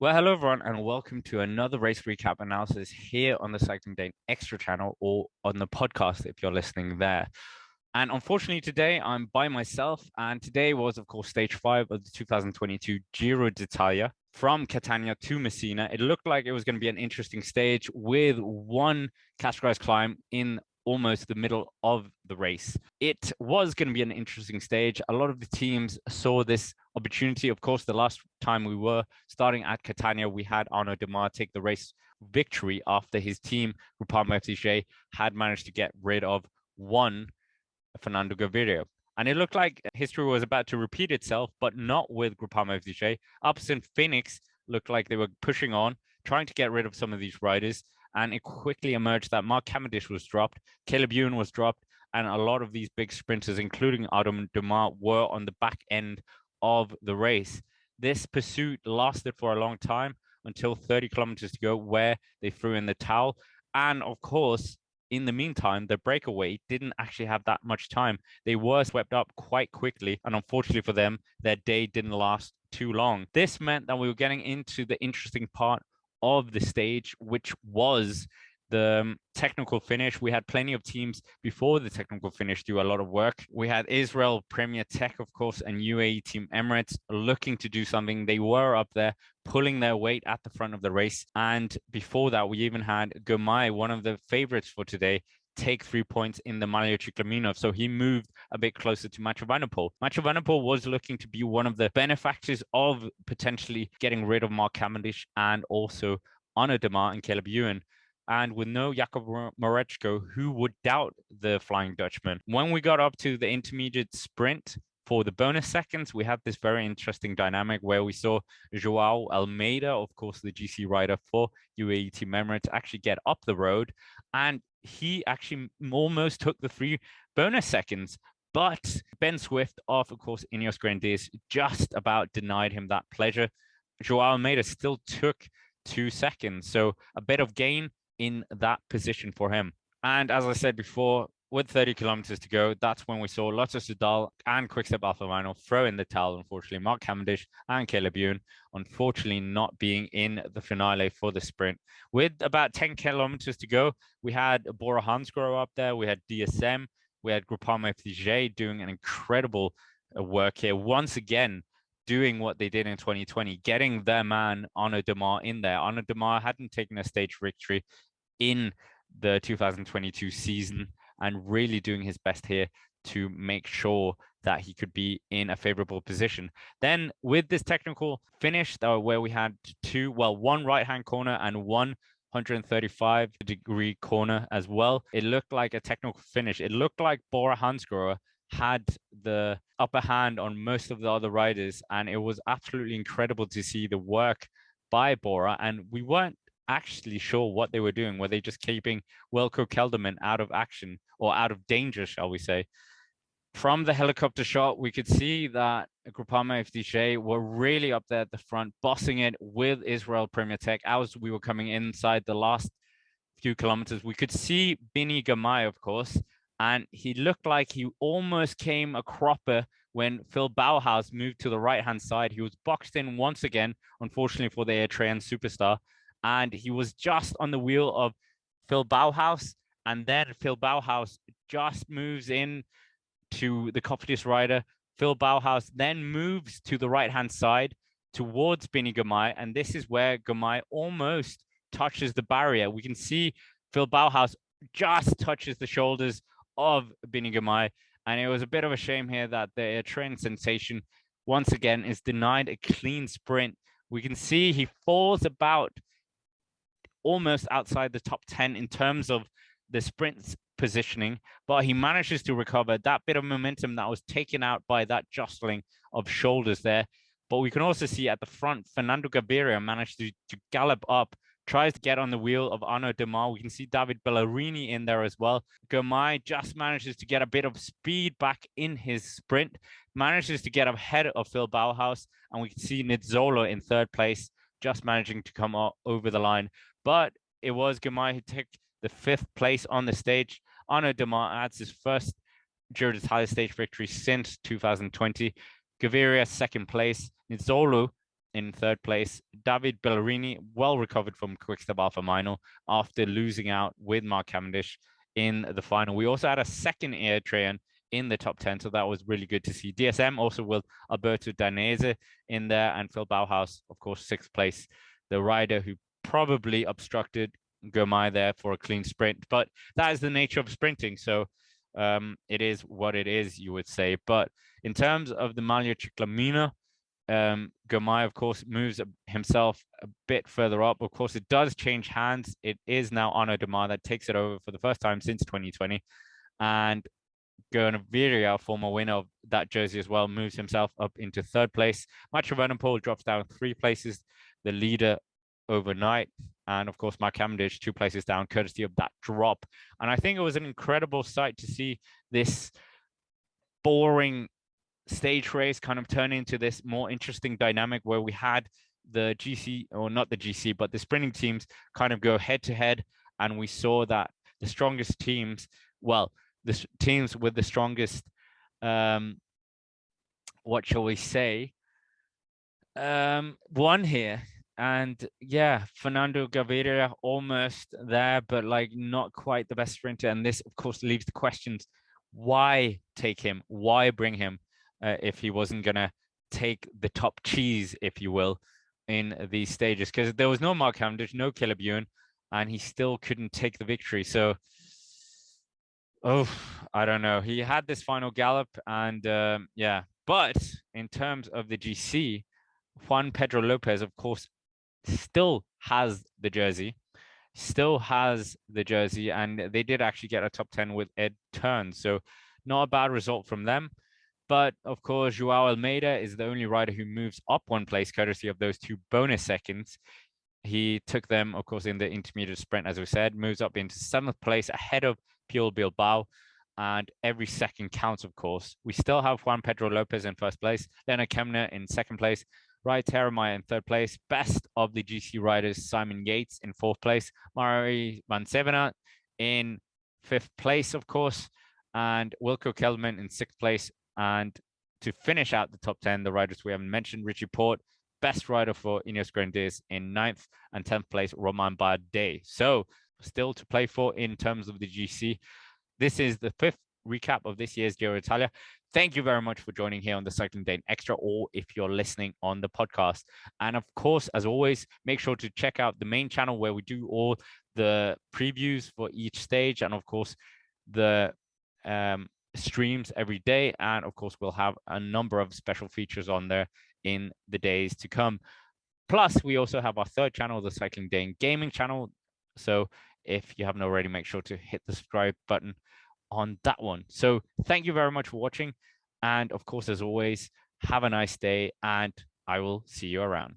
Well, hello everyone, and welcome to another race recap analysis here on the Cycling Dane Extra channel or on the podcast if you're listening there. And unfortunately, today I'm by myself, and today was, of course, stage 5 of the 2022 Giro d'Italia from Catania to Messina. It looked like it was going to be an interesting stage with one categorized climb in almost the middle of the race. It was going to be an interesting stage. A lot of the teams saw this opportunity. Of course, the last time we were starting at Catania, we had Arnaud Demare take the race victory after his team, Groupama FDJ, had managed to get rid of one Fernando Gaviria. And it looked like history was about to repeat itself, but not with Groupama FDJ. Alpes and Phoenix looked like they were pushing on, trying to get rid of some of these riders. And it quickly emerged that Mark Cavendish was dropped, Caleb Ewan was dropped, and a lot of these big sprinters, including Arnaud Demare, were on the back end of the race. This pursuit lasted for a long time until 30 kilometers to go, where they threw in the towel. And of course, in the meantime, the breakaway didn't actually have that much time. They were swept up quite quickly, and unfortunately for them, their day didn't last too long. This meant that we were getting into the interesting part of the stage, which was the technical finish. We had plenty of teams before the technical finish do a lot of work. We had Israel Premier Tech, of course, and UAE Team Emirates looking to do something. They were up there pulling their weight at the front of the race. And before that, we even had Girmay, one of the favorites for today, take 3 points in the Maglia Ciclamino. So he moved a bit closer to Mathieu Van der Poel. Mathieu Van der Poel was looking to be one of the benefactors of potentially getting rid of Mark Cavendish and also Arnaud Demare and Caleb Ewan. And with no Jakob Mareczko, who would doubt the Flying Dutchman? When we got up to the intermediate sprint for the bonus seconds, we had this very interesting dynamic where we saw Joao Almeida, of course, the GC rider for UAE Team Emirates, actually get up the road. And he actually almost took the 3 bonus seconds. But Ben Swift of course, Ineos Grenadiers just about denied him that pleasure. Joao Almeida still took 2 seconds. So a bit of gain in that position for him. And as I said before, with 30 kilometers to go, that's when we saw Lotto Soudal and Quickstep Alpha Vinyl throw in the towel, unfortunately. Mark Cavendish and Caleb Ewan, unfortunately, not being in the finale for the sprint. With about 10 kilometers to go, we had Bora Hansgrohe up there, we had DSM, we had Groupama FDJ doing an incredible work here. Once again, doing what they did in 2020, getting their man Arnaud Demare in there. Arnaud Demare hadn't taken a stage victory in the 2022 season and really doing his best here to make sure that he could be in a favorable position. Then with this technical finish where we had one right-hand corner and one 135-degree corner as well, it looked like a technical finish. It looked like Bora Hansgrohe had the upper hand on most of the other riders, and it was absolutely incredible to see the work by Bora. And we weren't actually sure what they were doing. Were they just keeping Wilco Kelderman out of action or out of danger, shall we say? From the helicopter shot, we could see that Groupama FDJ were really up there at the front, bossing it with Israel Premier Tech. As we were coming inside the last few kilometers, we could see Biniam Girmay, of course, and he looked like he almost came a cropper when Phil Bauhaus moved to the right-hand side. He was boxed in once again, unfortunately for the Eritrean superstar, and he was just on the wheel of Phil Bauhaus, and then Phil Bauhaus just moves in to the Cofidis rider. Phil Bauhaus then moves to the right-hand side towards Biniam Girmay, and this is where Girmay almost touches the barrier. We can see Phil Bauhaus just touches the shoulders of Biniam Girmay, and it was a bit of a shame here that the Eritrean sensation once again is denied a clean sprint. We can see he falls about almost outside the top 10 in terms of the sprint positioning, but he manages to recover that bit of momentum that was taken out by that jostling of shoulders there. But we can also see at the front, Fernando Gaviria managed to gallop up, tries to get on the wheel of Arnaud Demare. We can see David Bellerini in there as well. Girmay just manages to get a bit of speed back in his sprint, manages to get ahead of Phil Bauhaus, and we can see Nizzolo in 3rd place, just managing to come over the line. But it was Girmay who took the 5th place on the stage. Arnaud Demare adds his first Giro d'Italia stage victory since 2020. Gaviria 2nd place. Nizzolo in third place. David Bellerini, well recovered from Quickstep Alpha Minor after losing out with Mark Cavendish in the final. We also had a second Eritrean in the top 10, so that was really good to see. DSM also with Alberto Danese in there, and Phil Bauhaus, of course, sixth place, the rider who probably obstructed Girmay there for a clean sprint. But that is the nature of sprinting, so it is what it is, you would say. But in terms of the Maglia Ciclamino, Girmay, of course, moves himself a bit further up. Of course, it does change hands. It is now Arnaud Demare that takes it over for the first time since 2020. And Gaviria, former winner of that jersey as well, moves himself up into third place. Mathieu Van der Poel drops down 3 places, the leader overnight. And of course, Mark Cavendish 2 places down, courtesy of that drop. And I think it was an incredible sight to see this boring stage race kind of turn into this more interesting dynamic where we had the GC, or not the GC, but the sprinting teams kind of go head to head. And we saw that the strongest teams, well, the teams with the strongest, what shall we say, won here. And yeah, Fernando Gaviria almost there, but like not quite the best sprinter. And this, of course, leaves the questions: why take him? Why bring him if he wasn't gonna take the top cheese, if you will, in these stages? Because there was no Mark Cavendish, no Caleb Ewan, and he still couldn't take the victory. So, oh, I don't know. He had this final gallop, and yeah. But in terms of the GC, Juan Pedro Lopez, of course, still has the jersey, and they did actually get a top 10 with Ed Turn. So not a bad result from them. But of course, Joao Almeida is the only rider who moves up 1 place, courtesy of those 2 bonus seconds. He took them, of course, in the intermediate sprint, as we said, moves up into 7th place ahead of Puyol Bilbao. And every second counts, of course. We still have Juan Pedro Lopez in 1st place, Leonard Kemner in 2nd place, Rai Teremaya in 3rd place, best of the GC riders, Simon Yates in 4th place, Mari Van Sevenant in 5th place, of course, and Wilco Kelderman in 6th place. And to finish out the top 10, the riders we haven't mentioned, Richie Porte, best rider for Ineos Grenadiers in 9th, and 10th place, Romain Bardet. So still to play for in terms of the GC. This is the 5th recap of this year's Giro Italia. Thank you very much for joining here on the Cycling Dane Extra, or if you're listening on the podcast. And of course, as always, make sure to check out the main channel where we do all the previews for each stage, and of course, the streams every day. And of course, we'll have a number of special features on there in the days to come. Plus, we also have our 3rd channel, the Cycling Dane Gaming channel. So if you haven't already, make sure to hit the subscribe button on that one. So thank you very much for watching. And of course, as always, have a nice day, and I will see you around.